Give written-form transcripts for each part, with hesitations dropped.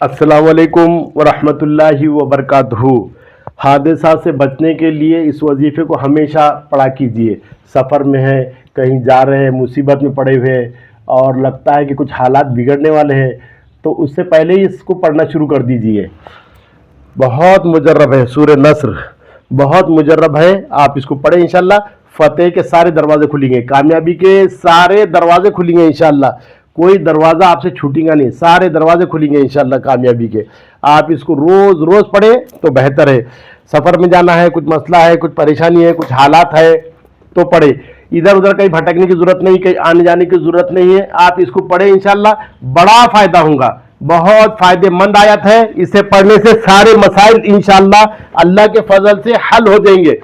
अस्सलाम वालेकुम वरहमतुल्लाहि वबरकातुहू। हादसा से बचने के लिए इस वजीफ़े को हमेशा पढ़ा कीजिए। सफ़र में है, कहीं जा रहे हैं, मुसीबत में पड़े हुए हैं और लगता है कि कुछ हालात बिगड़ने वाले हैं, तो उससे पहले ही इसको पढ़ना शुरू कर दीजिए। बहुत मुजर्रब है सूरह नस्र, बहुत मुजर्रब है। आप इसको पढ़ें, इंशाल्लाह फतेह के सारे दरवाजे खुलेंगे, कामयाबी के सारे दरवाजे खुलेंगे इंशाल्लाह। कोई दरवाज़ा आपसे छूटेगा नहीं, सारे दरवाजे खुलेंगे इंशाल्लाह कामयाबी के। आप इसको रोज़ रोज़ पढ़ें तो बेहतर है। सफ़र में जाना है, कुछ मसला है, कुछ परेशानी है, कुछ हालात है तो पढ़े। इधर उधर कहीं भटकने की ज़रूरत नहीं, कहीं आने जाने की ज़रूरत नहीं है। आप इसको पढ़ें, इंशाल्लाह बड़ा फ़ायदा होगा। बहुत फ़ायदेमंद आयत है। इसे पढ़ने से सारे मसाइल इंशाल्लाह अल्लाह के फजल से हल हो जाएंगे।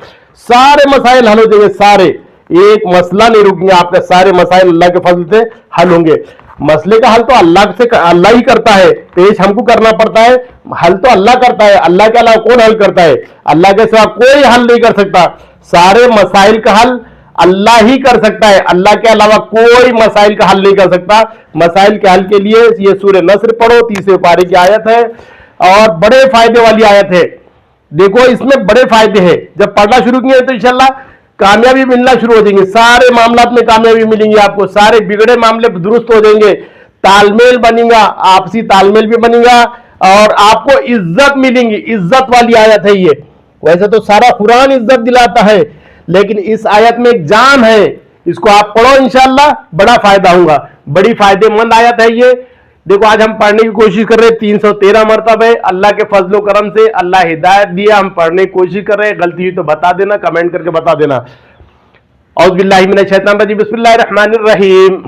सारे मसाइल हल हो जाएंगे, सारे, एक मसला नहीं रुकेंगे आपके, सारे मसाइल अल्लाह के फजल से हल होंगे। मसले का हल तो अल्लाह ही करता है, पेश हमको करना पड़ता है। हल तो अल्लाह करता है, अल्लाह के अलावा कौन हल करता है? अल्लाह के सिवा कोई हल नहीं कर सकता। सारे मसाइल का हल अल्लाह ही कर सकता है, अल्लाह के अलावा कोई मसाइल का हल नहीं कर सकता। मसाइल के हल के लिए ये सूरह नस्र पढ़ो, 30वें पारे की आयत है और बड़े फायदे वाली आयत है। देखो इसमें बड़े फायदे हैं। जब पढ़ना शुरू किए तो इंशाल्लाह कामयाबी मिलना शुरू हो जाएंगे। सारे मामलात में कामयाबी मिलेंगी आपको, सारे बिगड़े मामले दुरुस्त हो जाएंगे, तालमेल बनेगा, आपसी तालमेल भी बनेगा और आपको इज्जत मिलेंगी। इज्जत वाली आयत है ये। वैसे तो सारा कुरान इज्जत दिलाता है, लेकिन इस आयत में एक जान है। इसको आप पढ़ो, इंशाल्लाह बड़ा फायदा होगा। बड़ी फायदेमंद आयत है ये। देखो आज हम पढ़ने की कोशिश कर रहे हैं, 313 मरतबा है। अल्लाह के फजलो करम से अल्लाह हिदायत दिया, हम पढ़ने की कोशिश कर रहे हैं। गलती हुई तो बता देना, कमेंट करके बता देना। औज़ु बिल्लाहि मिनश शैतानिर रजीम, बिस्मिल्लाहिर रहमानिर रहीम।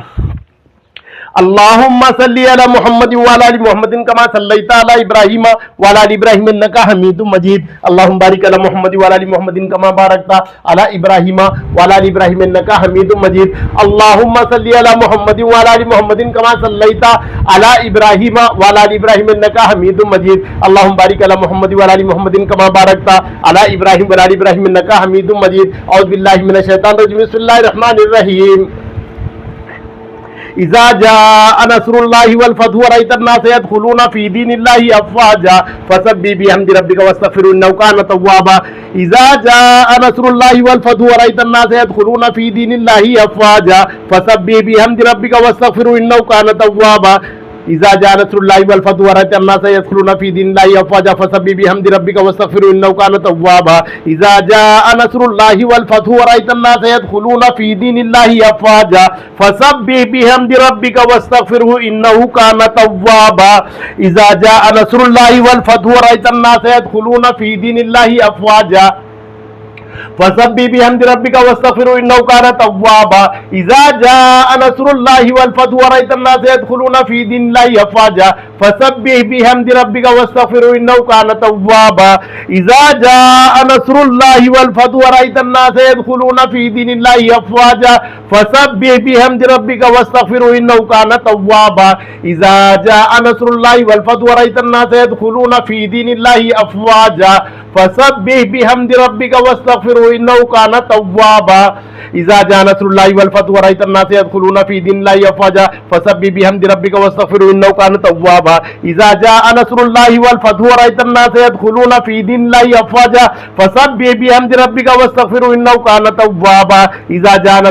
अल्लाहुम्मा सल्ली अला मुहम्मद व अला आलि मुहम्मदिन कमा सल्लैता अला इब्राहीम व अला आलि इब्राहीम इन्नका हमीदुम मजीद। अल्लाहुम्मा बारिक अला मुहम्मद व अला आलि मुहम्मदिन कमा बारकता अला इब्राहीम व अला आलि इब्राहीम इन्नका हमीदुम मजीद। अल्लाहुम्मा सल्ली अला मुहम्मद व अला आलि मुहम्मदिन कमा सल्लैता अला इब्राहीम व अला आलि इब्राहीम इन्नका हमीदुम मजीद। अल्लाहुम्मा बारिक अला मुहम्मद व अला आलि मुहम्मदिन कमा बारकता अला इब्राहीम व अला आलि इब्राहीम इन्नका हमीदुम मजीद। औज़ु बिल्लाहि मिनश शैतानिर रजीम, बिस्मिल्लाहिर रहमानिर रहीम। इज़ा जाअ नस्रुल्लाहि वल फतहु व रअयतन नास यदखुलूना फी दीनिल्लाहि अफ़वाजा फसब्बिह बिहम्दि रब्बिका वस्तग़फिरहु इन्नहु कान तव्वाबा। इज़ा जाअ नस्रुल्लाहि वल फतहु व रअयतन नास यदखुलूना फी दीनिल्लाहि अफ़वाजा फसब्बिह बिहम्दि रब्बिका वस्तग़फिरहु इन्नहु कान तव्वाबा। इज़ा जाअ नस्रुल्लाहि वल फतहु व रअयतन नास यदखुलूना फी दीनिल्लाहि अफ़वाजा फसब्बिह बिहम्दि रब्बिका वस्तग़फिरहु इन्नहु कान तव्वाबा। इज़ा जाअ नस्रुल्लाहि वल फतहु व रअयतन नास यदखुलूना फी दीनिल्लाहि अफ़वाजा फसब्बिह बिहम्दि रब्बिका वस्तग़फिरहु इन्नहु कान तव्वाबा। इज़ा जाअ नस्रुल्लाहि वल फतहु व रअयतन नास यदखुलूना फी दीनिल्लाहि अफ़वाजा फसब्बिह बिहम्दि रब्बिका वस्तग़फिरहु इन्नहु कान तव्वाबा। इज़ा जाअ नस्रुल्लाहि वल फतहु व रअयतन नास यदखुलूना फी दीनिल्लाहि अफ़वाजा फसब्बिह बिहम्दि रब्बिका वस्तग़फिरहु इन्नहु कान तव्वाबा। इज़ा जाअ नस्रुल्लाहि वल फतहु व रअयतन नास यदखुलूना फी दीनिल्लाहि अफ़वाजा फसब्बिह बिहम्दि रब्बिका वस्तग़फिरहु इन्नहु कान तव्वाबा। इज़ा जाअ नस्रुल्लाहि वल फतहु व रअयतन नास यदखुलूना फी दीनिल्लाहि अफ़वाजा फसब्बिह बिहम्दि रब्बिका वस्तग़फिरहु इन्नहु कान तव्वाबा। इज़ा जाअ नस्रुल्लाहि वल फतहु व रअयतन नास यदखुलूना फी दीनिल्लाहि अफ़वाजा फसब्बिह बिहम्दि रब्बिका वस्तग़फिरहु इन्नहु कान तव्वाबा। इज़ा जाअ नस्रुल्लाहि वल फतहु व रअयतन नास यदखुलूना फी दीनिल्लाहि अफ़वाजा फसब्बिह बिहम्दि रब्बिका वस्तग़फिरहु इन्नहु कान तव्वाबा। इज़ा जाअ नस्रुल्लाहि वल फतहु व रअयतन नास यदखुलूना फी दीनिल्लाहि अफ़वाजा फसब्बिह बिहम्दि रब्बिका वस्तग़फिरहु इन्नहु कान तव्वाबा। इज़ा जाअ नस्रुल्लाहि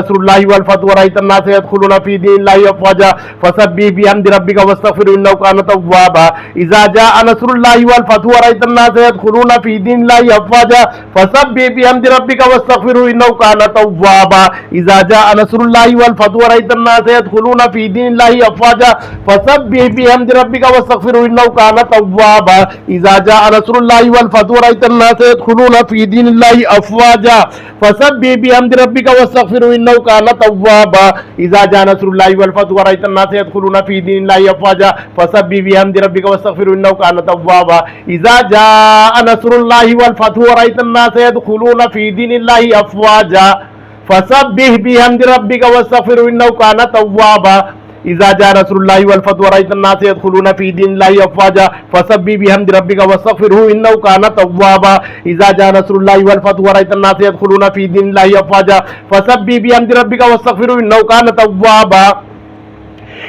वल फतहु व रअयतन नास यदखुलूना फी दीनिल्लाहि अफ़वाजा फसब्बिह बिहम्दि रब्बिका वस्तग़फिरहु इन्नहु कान तव्वाबा। इज़ा जाअ नस्रुल्लाहि वल फतहु व रअयतन नास यदखुलूना फी दीनिल्लाहि अफ़वाजा फसब्बिह बिहम्दि रब्बिका वस्तग़फिरहु इन्नहु कान तव्वाबा। इज़ा जाअ नस्रुल्लाहि वल फतहु व रअयतन नास यदखुलूना फी दीनिल्लाहि अफ़वाजा फसब्बिह बिहम्दि रब्बिका वस्तग़फिरहु इन्नहु कान तव्वाबा। इज़ा जाअ नस्रुल्लाहि वल फतहु व रअयतन नास यदखुलूना फी दीनिल्लाहि अफ़वाजा फसब्बिह बिहम्दि रब्बिका वस्तग़फिरहु इन्नहु कान तव्वाबा। इज़ा जाअ नस्रुल्लाहि वल फतहु व रअयतन नास यदखुलूना फी दीनिल्लाहि अफ़वाजा फसब्बिह बिहम्दि रब्बिका वस्तग़फिरहु इन्नहु कान तव्वाबा। इज़ा जाअ नस्रुल्लाहि वल फतहु व रअयतन नास यदखुलूना फी दीनिल्लाहि अफ़वाजा फसब्बिह बिहम्दि रब्बिका वस्तग़फिरहु इन्नहु कान तव्वाबा। इज़ा जाअ नस्रुल्लाहि वल फतहु व रअयतन नास यदखुलूना फी दीनिल्लाहि अफ़वाजा फसब्बिह बिहम्दि रब्बिका वस्तग़फिरहु इन्नहु कान तव्वाबा।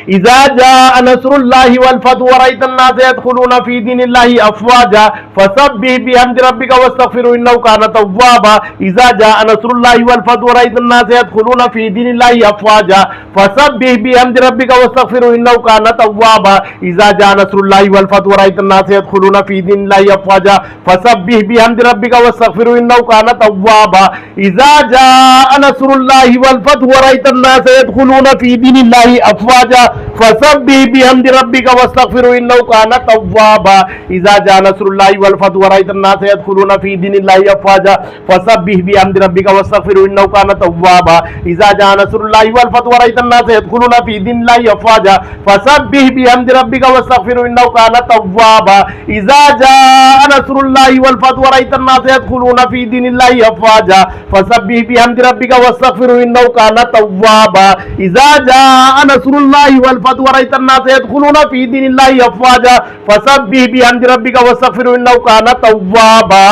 إذا جاء نصر الله والفتح ورأيت الناس يدخلون في دين الله أفواجا فسبح بحمد ربك واستغفره إنه كان توابا إذا جاء نصر الله والفتح ورأيت الناس يدخلون في دين الله أفواجا فسبح بحمد ربك واستغفره إنه كان توابا إذا جاء نصر الله والفتح ورأيت الناس يدخلون في دين الله أفواجا فسبح بحمد ربك واستغفره إنه كان توابا إذا جاء نصر الله والفتح ورأيت الناس يدخلون في دين الله أفواجا فسبح بحمد ربك واستغفره إنه كان توابا إذا جاء نصر الله والفتح ورأيت الناس يدخلون في دين الله أفواجا فسبح بحمد ربك واستغفره إنه كان توابا إذا جاء نصر الله والفتح ورأيت الناس يدخلون في دين الله أفواجا فسبح بحمد ربك واستغفره إنه كان توابا إذا جاء نصر الله والفتح ورأيت الناس يدخلون في دين الله أفواجا فسبح بحمد ربك واستغفره إنه كان توابا إذا جاء نصر الله والفتح ورأيت الناس يدخلون في دين الله أفواجا فسبح بحمد ربك واستغفره إنه كان توابا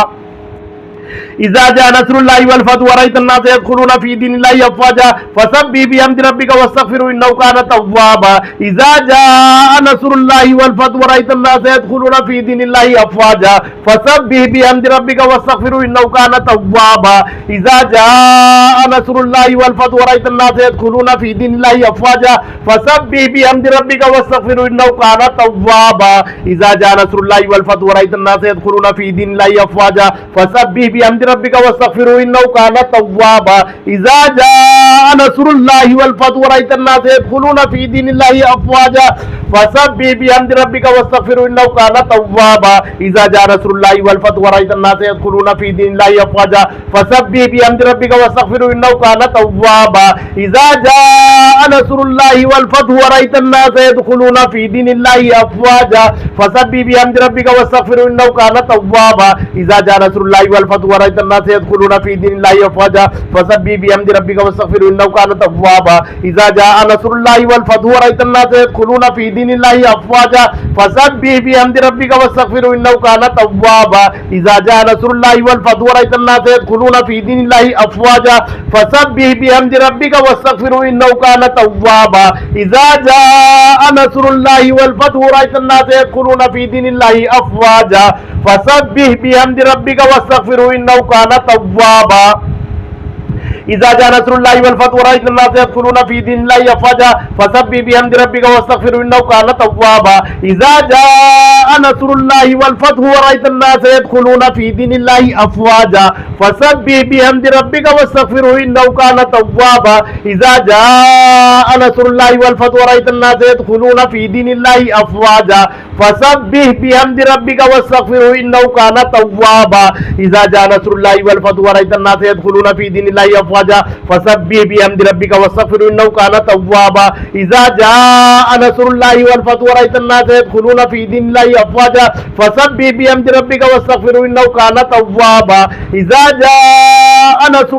إذا جاء نصر الله والفتح ورأيت الناس يدخلون في دين الله أفواجا فسبح بحمد ربك واستغفره إنه كان توابا إذا جاء نصر الله والفتح ورأيت الناس يدخلون في دين الله أفواجا فسبح بحمد ربك واستغفره إنه كان توابا إذا جاء نصر الله والفتح ورأيت الناس يدخلون في دين الله أفواجا فسبح بحمد ربك واستغفره إنه كان توابا إذا جاء نصر الله والفتح ورأيت الناس يدخلون في دين الله أفواجا فسبح بحمد ربك واستغفره إنه كان توابا إذا جاء نصر الله والفتح ورأيت الناس يدخلون في دين الله أفواجا فسبح بحمد ربك واستغفره إنه كان توابا إذا جاء نصر الله والفتح ورأيت الناس يدخلون في دين الله أفواجا فسبح بحمد ربك واستغفره إنه كان توابا إذا جاء نصر الله والفتح ورأيت الناس يدخلون في دين الله أفواجا فسبح بحمد ربك واستغفره إنه كان توابا إذا جاء نصر الله والفتح ورأيت الناس يدخلون في دين الله أفواجا فسبح بحمد ربك واستغفره إنه كان توابا إذا جاء نصر الله والفتح ورأيت الناس يدخلون في دين الله أفواجا فسبح بحمد ربك واستغفره إنه كان توابا إذا جاء نصر الله والفتح ورأيت الناس يدخلون في دين الله أفواجا فسبح بحمد ربك واستغفره إنه كان توابا إذا جاء نصر الله والفتح ورأيت الناس يدخلون في دين الله أفواجا فسبح بحمد ربك واستغفره إنه كان توابا إذا جاء نصر الله والفتح ورأيت الناس يدخلون في دين الله أفواجا فسبح بحمد ربك واستغفره إنه كان توابا إذا جاء نصر الله والفتح ورأيت الناس يدخلون في دين الله أفواجا فسبح بحمد ربك واستغفره إنه كان توابا إذا جاء نصر الله والفتح ورأيت الناس يدخلون في دين الله أفواجا فسبح بحمد ربك واستغفره إنه كان توابا إذا جاء نصر الله والفتح ورأيت الناس يدخلون في دين الله أفواجا فسبح بحمد ربك واستغفره إنه كان توابا إذا جاء نصر الله والفتح ورأيت الناس يدخلون في دين الله أفواجا فسبح بحمد ربك واستغفره إنه كان توابا إذا جاء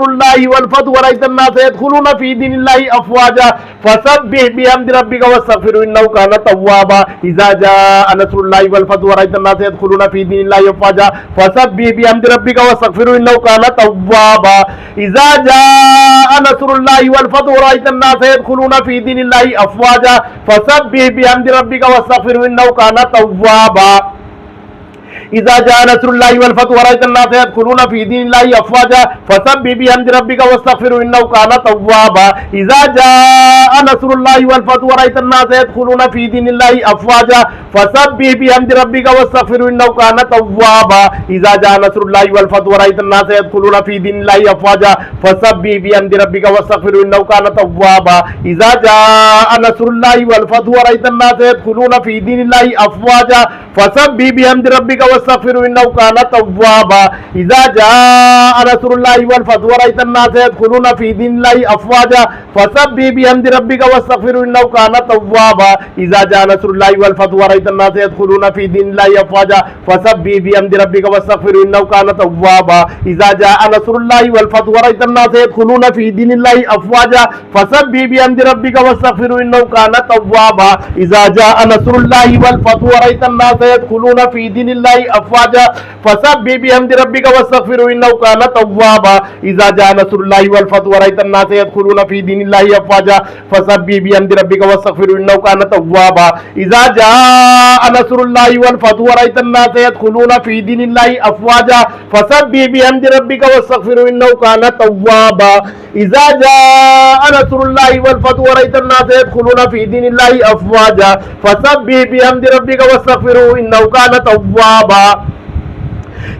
نصر الله والفتح ورأيت الناس يدخلون في دين الله أفواجا فسبح بحمد ربك واستغفره إنه كان توابا إذا جاء نصر الله والفتح ورأيت الناس يدخلون في دين الله أفواجا فسبح بحمد ربك واستغفره إنه كان توابا إذا جاء نصر الله والفتح ورأيت الناس يدخلون في دين الله أفواجا فسبح بحمد ربك واستغفره إنه كان توابا إذا جاء نصر الله والفتح ورأيت الناس يدخلون في دين الله أفواجا فسبح بحمد ربك واستغفره إنه كان توابا إذا جاء نصر الله والفتح ورأيت الناس يدخلون في دين الله أفواجا فسبح بحمد ربك واستغفره إنه كان توابا إذا جاء نصر الله والفتح ورأيت الناس يدخلون في دين الله أفواجا فسبح بحمد ربك واستغفره إنه كان توابا إذا جاء نصر الله والفتح ورأيت الناس يدخلون في دين الله أفواجا فسبح بحمد ربك واستغفره إنه كان توابا إذا جاء نصر الله والفتح ورأيت الناس يدخلون في دين الله أفواجا فسبح بحمد ربك واستغفره إنه كان توابا إذا جاء نصر الله والفتح ورأيت الناس يدخلون في دين الله أفواجا فسبح بحمد ربك واستغفره إنه كان توابا إذا جاء نصر الله والفتح ورأيت الناس يدخلون في دين الله أفواجا فسبح بحمد ربك واستغفره إنه كان توابا إذا جاء نصر الله والفتح ورأيت الناس يدخلون في دين الله أفواجا فسبح بحمد ربك واستغفره إنه كان توابا إذا جاء نصر الله والفتح ورأيت الناس يدخلون في دين الله أفواجا فسبح بحمد ربك واستغفره إنه كان توابا إذا جاء نصر الله والفتح ورأيت الناس يدخلون في دين الله أفواجا فسبح بحمد ربك واستغفره إنه كان توابا إذا جاء نصر الله والفتح ورأيت الناس يدخلون في دين الله أفواجا فسبح بحمد ربك واستغفره إنه كان توابا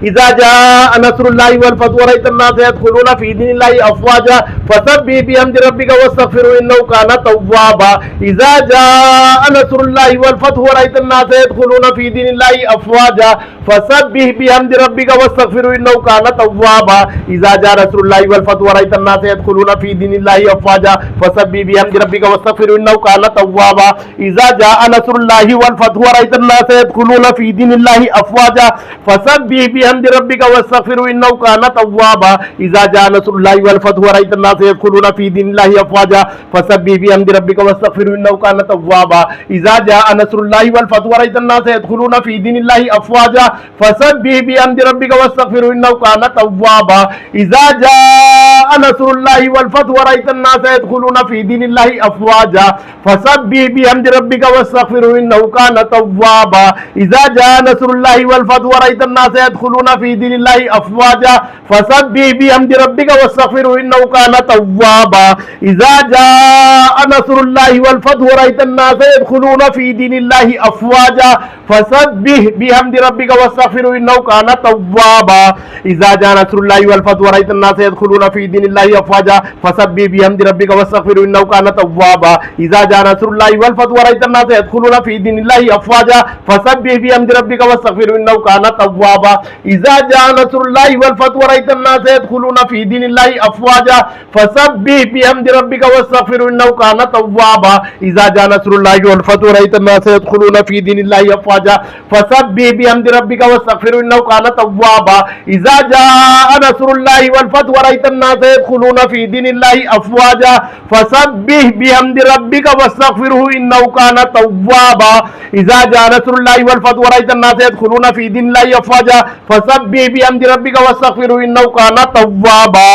إذا جاء نصر الله والفتح ورأيت الناس يدخلون في دين الله أفواجا فسبح بحمد ربك واستغفره إنه كان توابا إذا جاء نصر الله والفتح ورأيت الناس يدخلون في دين الله أفواجا فسبح بحمد ربك واستغفره إنه كان توابا إذا جاء نصر الله والفتح ورأيت الناس يدخلون في دين الله أفواجا فسبح بحمد ربك واستغفره إنه كان توابا إذا جاء نصر الله والفتح ورأيت الناس يدخلون في دين الله أفواجا فسبح بحمد ربك واستغفره إنه كان توابا إذا جاء نصر الله والفتح ورأيت الناس يدخلون في دين الله أفواجا فسبح بحمد ربك واستغفره إنه كان توابا إذا جاء نصر الله والفتح ورأيت الناس يدخلون في دين الله أفواجا فسبح بحمد ربك واستغفره إنه كان توابا إذا جاء نصر الله والفتح ورأيت الناس يدخلون في دين الله أفواجا فسبح بحمد ربك واستغفره إنه كان توابا إذا جاء نصر الله والفتح ورأيت الناس يدخلون في دين الله أفواجا فسبح بحمد ربك واستغفره إنه كان توابا إذا جاء نصر الله والفتح ورأيت الناس يدخلون في دين الله أفواجا فسبح بحمد ربك واستغفره إنه كان توابا إذا جاء نصر الله والفتح ورأيت الناس يدخلون في دين الله أفواجا فسبح بحمد ربك واستغفره إنه كان توابا إذا جاء نصر الله والفتح ورأيت الناس يدخلون في دين الله أفواجا فسبح بحمد ربك واستغفره إنه كان توابا إذا جاء نصر الله والفتح ورأيت الناس يدخلون في دين الله أفواجا فسبح بحمد ربك واستغفره إنه كان توابا إذا جاء نصر الله والفتح ورأيت الناس يدخلون في دين الله أفواجا فسبح بحمد ربك واستغفره إنه كان توابا إذا جاء نصر الله والفتح ورأيت الناس يدخلون في دين الله أفواجا فسبح بحمد ربك واستغفره إنه كان توابا إذا جاء نصر الله والفتح ورأيت الناس يدخلون في دين الله أفواجا فسبح بحمد ربك واستغفره إنه كان توابا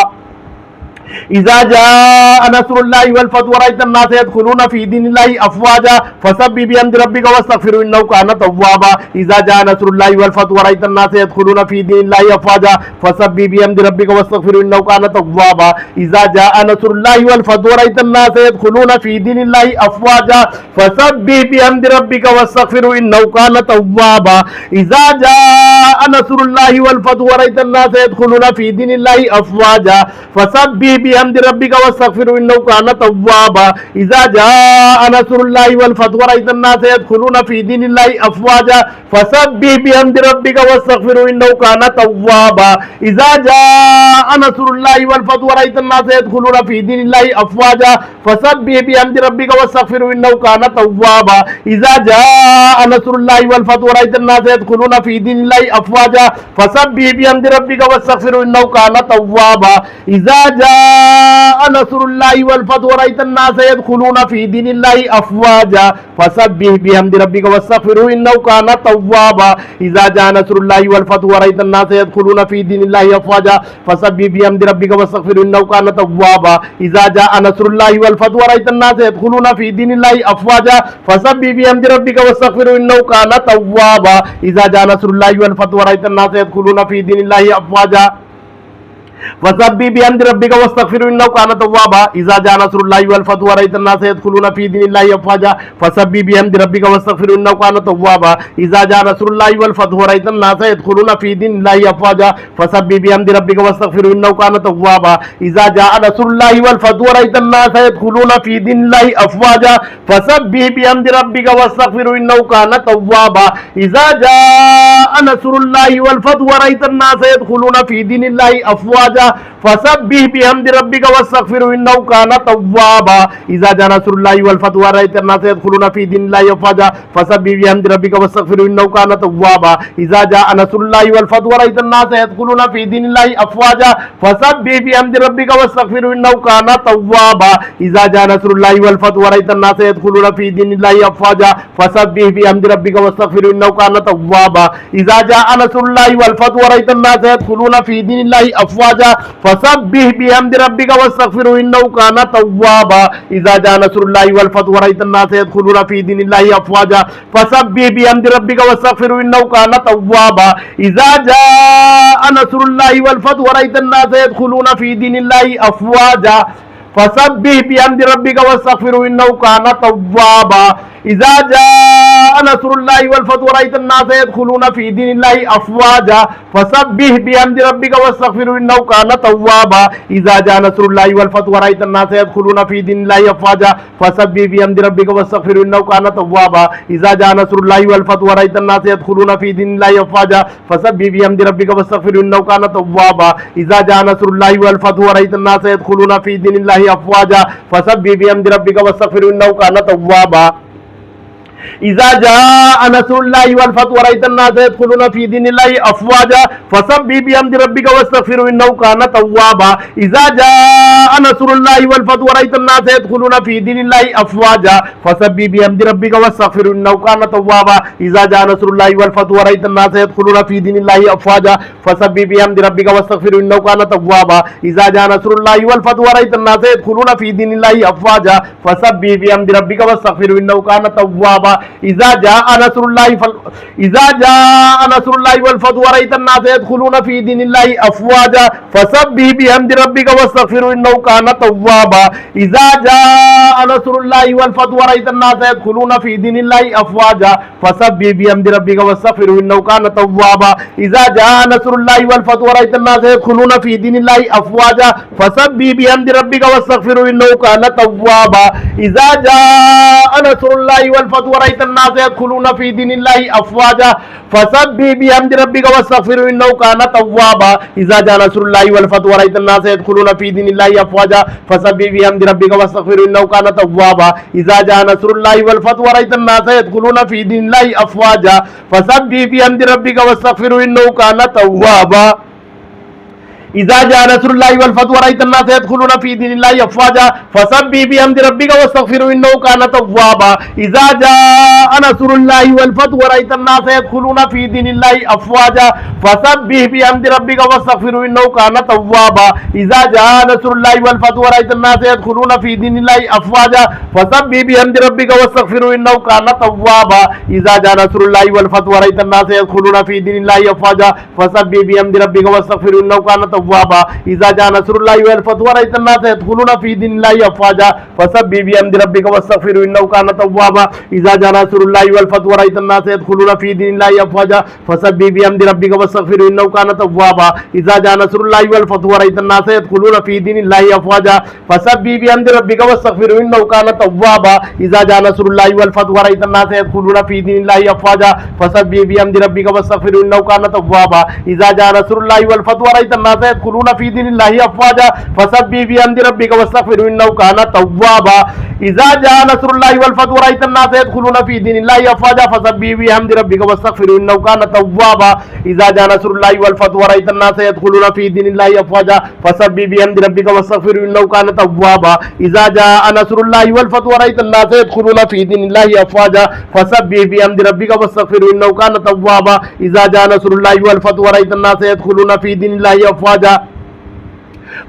إذا جاء نصر الله والفتح ورأيت الناس يدخلون في دين الله أفواجا فسبح بحمد ربك واستغفره إنه كان توابا إذا جاء نصر الله والفتح ورأيت الناس يدخلون في دين الله أفواجا فسبح بحمد ربك واستغفره إنه كان توابا إذا جاء نصر الله والفتح ورأيت الناس يدخلون في دين الله أفواجا فسبح بحمد ربك واستغفره إنه كان توابا إذا جاء نصر الله والفتح ورأيت الناس يدخلون في دين الله أفواجا فسبح بحمد ربك واستغفره إنه كان توابا إذا جاء نصر الله والفتح ورأيت الناس يدخلون في دين الله أفواجا فسبح بحمد ربك واستغفره إنه كان توابا إذا جاء نصر الله والفتح ورأيت الناس يدخلون في دين الله أفواجا فسبح بحمد ربك واستغفره إنه كان توابا إذا جاء نصر الله والفتح ورأيت الناس يدخلون في دين الله أفواجا فسبح بحمد ربك واستغفره إنه كان توابا إذا جاء نصر الله والفتح ورأيت الناس يدخلون في دين الله أفواجا فسبح بحمد ربك واستغفره إنه كان توابا إذا جاء نصر الله والفتح ورأيت الناس يدخلون في دين الله أفواجا فسبح بحمد ربك واستغفره إنه كان توابا إذا جاء نصر الله والفتح ورأيت الناس يدخلون في دين الله أفواجا فسبح بحمد ربك واستغفره إنه كان توابا إذا جاء نصر الله والفتح ورأيت الناس يدخلون في دين الله أفواجا فسبح بحمد ربك واستغفره إنه كان توابا إذا جاء نصر الله والفتح ورأيت الناس يدخلون في دين الله أفواجا فسبح بحمد ربك واستغفره إنه كان توابا إذا جاء نصر الله والفتح ورأيت الناس يدخلون في دين الله أفواجا فسبح بحمد ربك واستغفره إنه كان توابا إذا جاء نصر الله والفتح ورأيت الناس يدخلون في دين الله أفواجا فسبح بحمد ربك واستغفره إنه كان توابا إذا جاء نصر الله والفتح ورأيت الناس يدخلون في دين الله أفواجا فسبح بحمد ربك واستغفره إنه كان توابا إذا جاء نصر الله والفتح ورأيت الناس يدخلون في دين الله أفواجا فسبح بحمد ربك واستغفره إنه كان توابا إذا جاء نصر الله والفتح ورأيت الناس يدخلون في دين الله أفواجا فسبح بحمد ربك واستغفره إنه كان توابا إذا جاء نصر الله والفتح ورأيت الناس يدخلون في دين الله أفواجا فسبح بحمد ربك واستغفره إنه كان توابا إذا جاء نصر الله والفتح ورأيت الناس يدخلون في دين الله أفواجا فسبح بحمد ربك واستغفره إنه كان توابا إذا جاء نصر الله والفتح ورأيت الناس يدخلون في دين الله أفواجا فسبح بحمد ربك واستغفره إنه كان توابا إذا جاء نصر الله والفتح ورأيت الناس يدخلون في دين الله أفواجا فسبح بحمد ربك واستغفره إنه كان توابا إذا جاء نصر الله والفتح ورأيت الناس يدخلون في دين الله أفواجا فسبح بحمد ربك واستغفره إنه كان توابا إذا جاء نصر الله والفتح ورأيت الناس يدخلون في دين الله أفواجا فسبح بحمد ربك واستغفره إنه كان توابا إذا جاء نصر الله والفتح ورأيت الناس يدخلون في دين الله أفواجا فسبح بحمد ربك واستغفره إنه كان توابا إذا جاء نصر الله والفتح ورأيت الناس يدخلون في دين الله أفواجا فسبح بحمد ربك واستغفره إنه كان توابا إذا جاء نصر الله والفتح ورأيت الناس يدخلون في دين الله أفواجا فسبح بحمد ربك واستغفره إنه كان توابا إذا جاء نصر الله والفتح ورأيت الناس يدخلون في دين الله أفواجا فسبح بحمد ربك واستغفره إنه كان توابا إذا جاء نصر الله والفتح ورأيت الناس يدخلون في دين الله أفواجا فسبح بحمد ربك واستغفره إنه كان توابا إذا جاء نصر الله والفتح ورأيت الناس يدخلون في دين الله أفواجا فسبح بحمد ربك واستغفره إنه كان توابا إذا جاء نصر الله والفتح ورأيت الناس يدخلون في دين الله أفواجا فسبح بحمد ربك واستغفره إنه كان توابا إذا جاء نصر الله والفتح ورأيت الناس يدخلون في دين الله أفواجا فسبح بحمد ربك واستغفره إنه كان توابا إذا جاء نصر الله والفتح ورأيت الناس يدخلون في دين الله أفواجا فسبح بحمد ربك واستغفره إنه كان توابا إذا جاء نصر الله والفتح ورأيت الناس يدخلون في دين الله أفواجا فسبح بحمد ربك واستغفره إنه كان توابا إذا جاء نصر الله والفتح ورأيت الناس يدخلون في دين الله أفواجا فسبح بحمد ربك واستغفره إنه كان توابا إذا جاء نصر الله والفتح ورأيت الناس يدخلون في دين الله أفواجا فسبح بحمد ربك واستغفره إنه كان توابا إذا جاء نصر الله والفتح ورأيت الناس يدخلون في دين الله أفواجا فسبح بحمد ربك واستغفره إنه كان توابا إذا جاء نصر الله والفتح ورأيت الناس يدخلون في دين الله أفواجا فسبح بحمد ربك واستغفره إنه كان توابا إذا جاء نصر الله والفتح ورأيت الناس يدخلون في دين الله أفواجا فسبح بحمد ربك واستغفره إنه كان توابا إذا جاء نصر الله والفتح ورأيت الناس يدخلون في دين الله أفواجا فسبح بحمد ربك واستغفره إنه كان توابا إذا جاء نصر الله والفتح ورأيت الناس يدخلون في دين الله أفواجا فسبح بحمد ربك واستغفره إنه كان توابا إذا جاء نصر الله والفتح ورأيت الناس يدخلون في دين الله أفواجا فسبح بحمد ربك واستغفره إنه كان توابا إذا جاء نصر الله والفتح ورأيت الناس يدخلون في دين الله أفواجا فسبح بحمد ربك واستغفره إنه كان توابا إذا جاء نصر الله والفتح ورأيت الناس يدخلون في دين الله أفواجا فسبح بحمد ربك واستغفره إنه كان توابا إذا جاء نصر الله والفتح ورأيت الناس يدخلون في دين الله أفواجا فسبح بحمد ربك واستغفره إنه كان توابا إذا جاء نصر الله والفتح ورأيت الناس يدخلون في دين الله أفواجا فسبح بحمد ربك واستغفره إنه كان توابا إذا جاء نصر الله والفتح ورأيت الناس يدخلون في دين الله أفواجا فسبح بحمد ربك واستغفره إنه كان توابا إذا جاء نصر الله والفتح ورأيت الناس يدخلون في دين الله أفواجا فسبح بحمد ربك واستغفره إنه كان توابا إذا جاء نصر الله والفتح ورأيت الناس يدخلون في دين الله أفواجا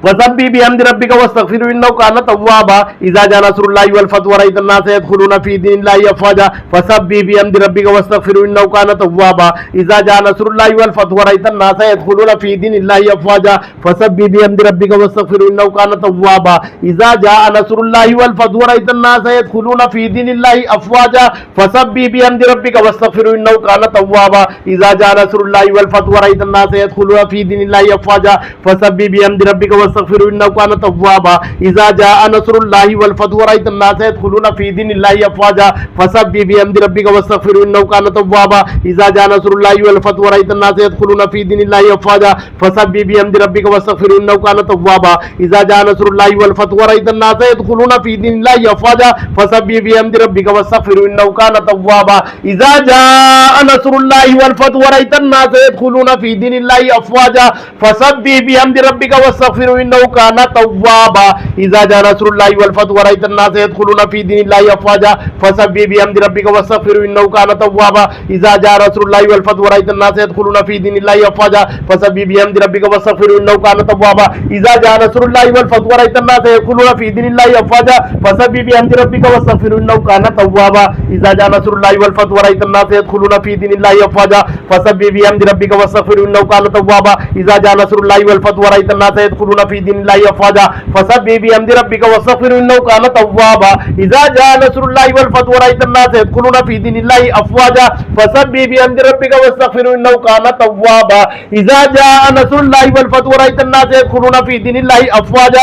فسبح بحمد ربك واستغفره إنه كان توابا إذا جاء نصر الله والفتح ورأيت الناس يدخلون في دين الله أفواجا فسبح بحمد ربك واستغفره إنه كان توابا إذا جاء نصر الله والفتح ورأيت الناس يدخلون في دين الله أفواجا فسبح بحمد ربك واستغفره إنه كان توابا إذا جاء نصر الله والفتح ورأيت الناس يدخلون في دين الله أفواجا فسبح بحمد ربك واستغفره إنه كان توابا إذا جاء نصر الله والفتح ورأيت الناس يدخلون في دين الله أفواجا فسبح بحمد ربك واستغفره إنه كان توابا إذا جاء نصر الله والفتح ورأيت الناس يدخلون في دين الله أفواجا فسبح بحمد ربك واستغفره إنه كان توابا إذا جاء نصر الله والفتح ورأيت الناس يدخلون في دين الله أفواجا فسبح بحمد ربك واستغفره إنه كان توابا إذا جاء نصر الله والفتح ورأيت الناس يدخلون في دين الله أفواجا فسبح بحمد ربك واستغفره إنه كان توابا إذا جاء نصر الله والفتح ورأيت الناس يدخلون في دين الله أفواجا فسبح بحمد ربك واستغفره إنه كان توابا إذا جاء نصر الله والفتح ورأيت الناس يدخلون في دين الله أفواجا فسبح بحمد ربك واستغفره إنه كان توابا إذا جاء نصر الله والفتح ورأيت الناس يدخلون في دين الله أفواجا فسبح بحمد ربك واستغفره إنه كان توابا إذا جاء نصر الله والفتح ورأيت الناس يدخلون في دين الله أفواجا فسبح بحمد ربك واستغفره إنه كان توابا إذا جاء نصر الله والفتح ورأيت الناس يدخلون في دين الله أفواجا فسبح بحمد ربك واستغفره إنه كان توابا إذا جاء نصر الله والفتح ورأيت الناس يدخلون في دين الله أفواجا فسبح بحمد ربك واستغفره إنه كان توابا إذا جاء نصر الله والفتح ورأيت الناس يدخلون في دين الله أفواجا فسبح بحمد ربك واستغفره إنه كان توابا إذا جاء نصر الله والفتح ورأيت الناس يدخلون في دين الله أفواجا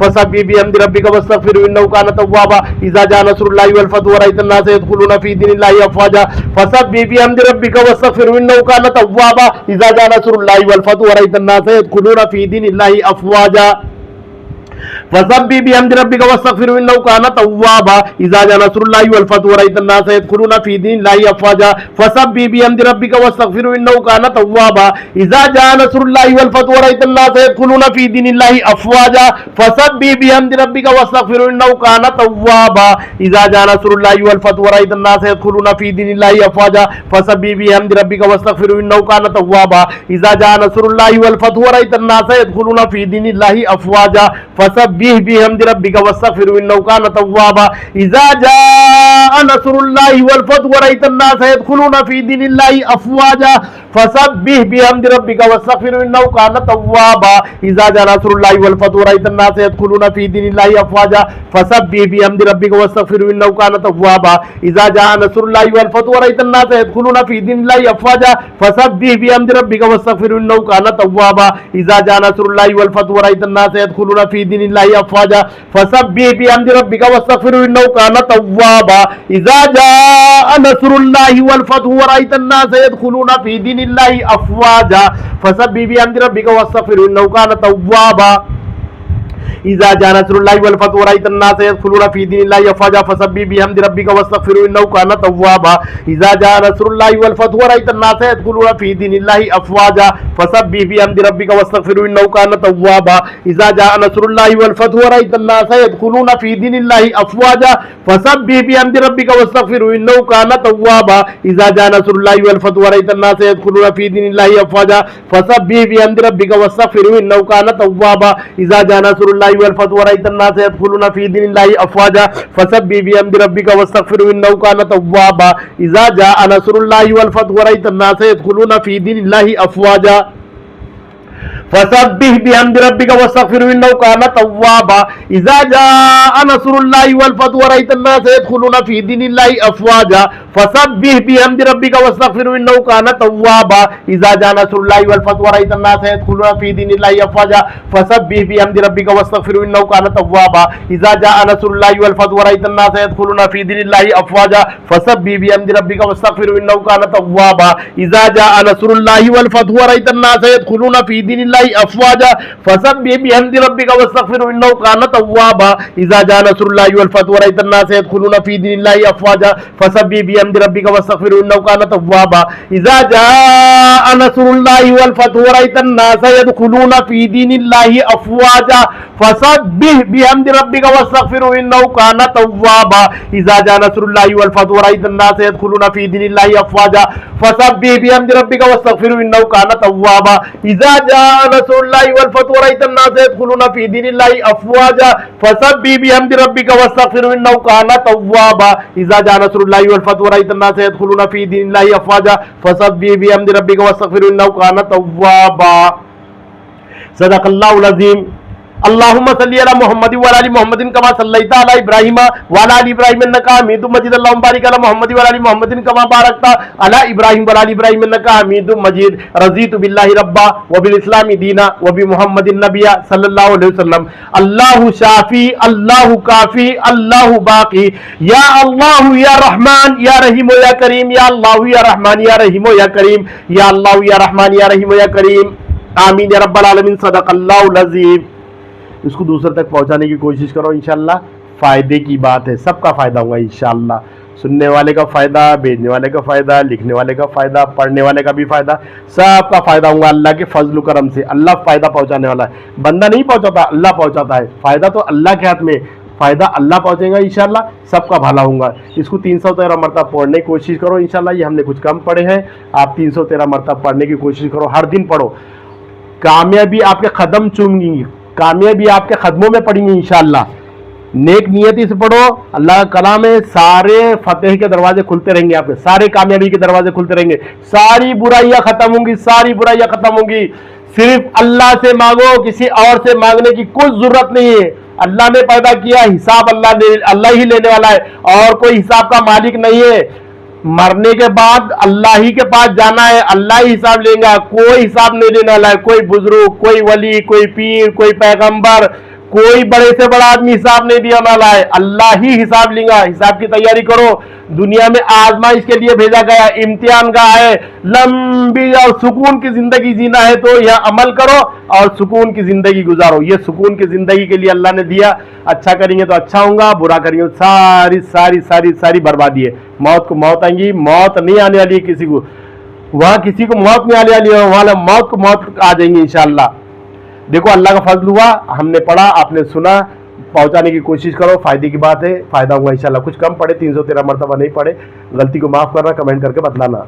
فسبح بحمد ربك واستغفره إنه كان توابا إذا جاء نصر الله والفتح ورأيت الناس يدخلون في دين الله أفواجا فسبح بحمد ربك واستغفره إنه كان توابا إذا جاء نصر الله والفتح ورأيت الناس يدخلون في دين الله أفواجا فسبح بحمد ربك واستغفره إنه كان توابا إذا جاء نصر الله والفتح ورأيت الناس يدخلون في دين الله أفواجا فسبح بحمد ربك واستغفره إنه كان توابا إذا جاء نصر الله والفتح ورأيت الناس يدخلون في دين الله أفواجا فسبح بحمد ربك واستغفره إنه كان توابا إذا جاء نصر الله والفتح ورأيت الناس يدخلون في دين الله أفواجا فسبح بحمد ربك واستغفره إنه كان توابا إذا جاء نصر الله والفتح ورأيت الناس يدخلون في دين الله أفواجا فسبح بحمد ربك واستغفره إنه كان توابا إذا جاء نصر الله والفتح ورأيت الناس يدخلون في دين الله أفواجا فسبح بحمد ربك واستغفره إنه كان توابا إذا جاء نصر الله والفتح ورأيت الناس يدخلون في دين الله أفواجا فسبح بحمد ربك واستغفره إنه كان توابا إذا جاء نصر الله والفتح ورأيت الناس يدخلون في دين الله أفواجا فسبح بحمد ربك واستغفره إنه كان توابا إذا جاء نصر الله والفتح ورأيت الناس يدخلون في دين الله أفواجا فسبح بحمد ربك واستغفره إنه كان توابا إذا جاء نصر الله والفتح ورأيت الناس يدخلون في دين الله أفواجا فسبح بحمد ربك واستغفره إنه كان توابا إذا جاء نصر الله والفتح ورأيت الناس يدخلون في دين الله أفواجا فسبح بحمد ربك واستغفره إنه كان توابا إذا جاء نصر الله والفتح ورأيت الناس يدخلون في دين الله أفواجا فسبح بحمد ربك واستغفره إنه كان توابا إذا جاء نصر الله والفتح ورأيت الناس يدخلون في دين الله أفواجا فسبح بحمد ربك واستغفره إنه كان توابا إذا جاء نصر الله والفتح ورأيت الناس يدخلون في دين الله أفواجا فسبح بحمد ربك واستغفره إنه كان توابا إذا جاء نصر الله والفتح ورأيت الناس يدخلون في دين الله أفواجا فسبح بحمد ربك واستغفره إنه كان توابا إذا جاء نصر الله والفتح ورأيت الناس يدخلون في دين الله أفواجا فسبح بحمد ربك واستغفره إنه كان توابا إذا جاء نصر الله والفتح ورأيت الناس يدخلون في دين الله أفواجا فسبح بحمد ربك واستغفره إنه كان توابا إذا جاء نصر الله والفتح ورأيت الناس يدخلون في دين الله أفواجا فسبح بحمد ربك واستغفره إنه كان توابا إذا جاء نصر الله والفتح ورأيت الناس يدخلون في دين الله أفواجا فسبح بحمد ربك واستغفره إنه كان توابا إذا جاء نصر الله والفتح ورأيت الناس يدخلون في دين الله أفواجا فسبح بحمد ربك واستغفره إنه كان توابا إذا جاء نصر الله والفتح ورأيت الناس يدخلون في دين الله أفواجا فسبح بحمد ربك واستغفره إنه كان توابا إذا جاء نصر الله والفتح ورأيت الناس يدخلون في دين الله أفواجا فسبح بحمد ربك واستغفره إنه كان توابا إذا جاء نصر الله والفتح ورأيت الناس يدخلون في دين الله أفواجا فسبح بحمد ربك واستغفره إنه كان توابا إذا جاء نصر الله والفتح ورأيت الناس يدخلون في دين الله أفواجا فسبح بحمد ربك واستغفره إنه كان توابا إذا جاء نصر الله والفتح ورأيت الناس يدخلون في دين الله أفواجا فسبح بحمد ربك واستغفره إنه كان توابا إذا جاء نصر الله والفتح ورأيت الناس يدخلون في دين الله أفواجا فسبح بحمد ربك واستغفره إنه كان توابا صدق الله العظيم अल्लाहुम्मा सल्ली अला मुहम्मद व अला आलि मुहम्मदिन कमा सल्लैता अला इब्राहीम व अला आलि इब्राहीम इन्नका हमीदुम मजीद अल्लाहुम्मा बारिक अला मुहम्मद व अला आलि मुहम्मदिन कमा बारकता अला इब्राहीम व अला आलि इब्राहीम इन्नका हमीदुम मजीद रज़ीतु बिल्लाहि रब्बा व बिल इस्लामी दीना व बि मुहम्मदिन नबिय्या सल्लल्लाहु अलैहि वसल्लम। अल्लाहु शाफी अल्लाहु काफी अल्लाहु बाकी या अल्लाहु या रहमान या रहीम या करीम या अल्लाहु या रहमान या रहीम या करीम या अल्लाहु या रहमान या रहीम या करीम आमीन या रब्बल आलमीन। सदक़ल्लाहुल अज़ीम। इसको दूसरे तक पहुंचाने की कोशिश करो, इंशाल्लाह फ़ायदे की बात है, सबका फ़ायदा होगा इंशाल्लाह। सुनने वाले का फ़ायदा, भेजने वाले का फ़ायदा, लिखने वाले का फ़ायदा, पढ़ने वाले का भी फ़ायदा, सबका फ़ायदा होगा अल्लाह के फजल करम से। अल्लाह फ़ायदा पहुंचाने वाला है, बंदा नहीं पहुंचाता, अल्लाह पहुंचाता है। फ़ायदा तो अल्लाह के हाथ में, फ़ायदा अल्लाह पहुंचेगा इंशाल्लाह, सबका भला होगा। इसको 313 मरतबा पढ़ने की कोशिश करो इंशाल्लाह। ये हमने कुछ कम पढ़े हैं, आप 313 मरतबा पढ़ने की कोशिश करो, हर दिन पढ़ो। कामयाबी आपके कदम चूमेंगी, कामयाबी आपके कदमों में पड़ेंगी इंशाल्लाह। नेक नियति से पढ़ो, अल्लाह का कलाम है, सारे फतेह के दरवाजे खुलते रहेंगे, आपके सारे कामयाबी के दरवाजे खुलते रहेंगे, सारी बुराइयां खत्म होंगी, सारी बुराइयां खत्म होंगी। सिर्फ अल्लाह से मांगो, किसी और से मांगने की कोई जरूरत नहीं है। अल्लाह ने पैदा किया, हिसाब अल्लाह ही लेने वाला है, और कोई हिसाब का मालिक नहीं है। मरने के बाद अल्लाह ही के पास जाना है, अल्लाह ही हिसाब लेगा, कोई हिसाब नहीं लेने वाला है। कोई बुजुर्ग, कोई वली, कोई पीर, कोई पैगंबर, कोई बड़े से बड़ा आदमी हिसाब नहीं दिया वाला है, अल्लाह ही हिसाब लेगा। हिसाब की तैयारी करो। दुनिया में आजमाइश के लिए भेजा गया, इम्तिहान का है, लंबी और सुकून की जिंदगी जीना है तो यहाँ अमल करो और सुकून की जिंदगी गुजारो। ये सुकून की जिंदगी के लिए अल्लाह ने दिया। अच्छा करेंगे तो अच्छा होगा, बुरा करेंगे तो सारी सारी सारी सारी बर्बादी है। मौत को मौत आएंगी, मौत नहीं आने वाली है किसी को, वहां किसी को मौत नहीं आने वाली है, वहां मौत को मौत आ जाएंगी इंशाल्लाह। देखो अल्लाह का फजल हुआ, हमने पढ़ा, आपने सुना, पहुंचाने की कोशिश करो, फायदे की बात है, फायदा होगा इंशाल्लाह। कुछ कम पढ़े, 313 मरतबा नहीं पढ़े, गलती को माफ करना, कमेंट करके बतलाना।